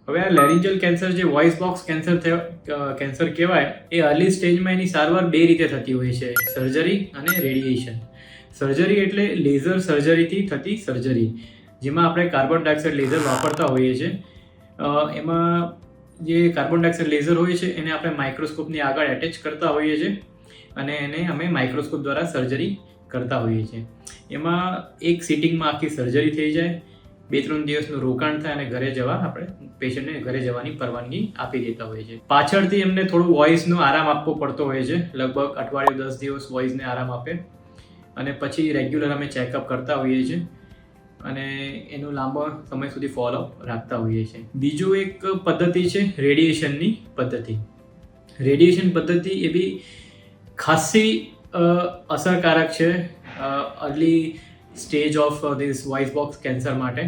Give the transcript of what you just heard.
હવે આ લેરિન્જલ કેન્સર જે વોઇસ બોક્સ કેન્સર કહેવાય, એ અર્લી સ્ટેજમાં એની સારવાર બે રીતે થતી હોય છે, સર્જરી અને રેડિયેશન. સર્જરી એટલે લેઝર સર્જરીથી થતી સર્જરી, જેમાં આપણે કાર્બન ડાયોક્સાઇડ લેઝર વાપરતા હોઈએ છીએ. એમાં જે કાર્બન ડાયોક્સાઇડ લેઝર હોય છે એને આપણે માઇક્રોસ્કોપની આગળ એટેચ કરતા હોઈએ છીએ અને એને અમે માઇક્રોસ્કોપ દ્વારા સર્જરી કરતા હોઈએ છીએ. એમાં એક સિટિંગમાં આખી સર્જરી થઈ જાય, 2-3 દિવસનું રોકાણ થાય અને ઘરે જવા આપણે પેશન્ટને ઘરે જવાની પરવાનગી આપી દેતા હોઈએ છીએ. પાછળથી એમને થોડું વોઇસનો આરામ આપવો પડતો હોય છે, લગભગ અઠવાડિયું 10 દિવસ વોઇસને આરામ આપે અને પછી રેગ્યુલર અમે ચેકઅપ કરતા હોઈએ છીએ અને એનું લાંબા સમય સુધી ફોલોઅપ રાખતા હોઈએ છીએ. બીજું એક પદ્ધતિ છે રેડિયેશનની પદ્ધતિ. રેડિયેશન પદ્ધતિ એ બી ખાસી અસરકારક છે early stage of this voice box cancer માટે.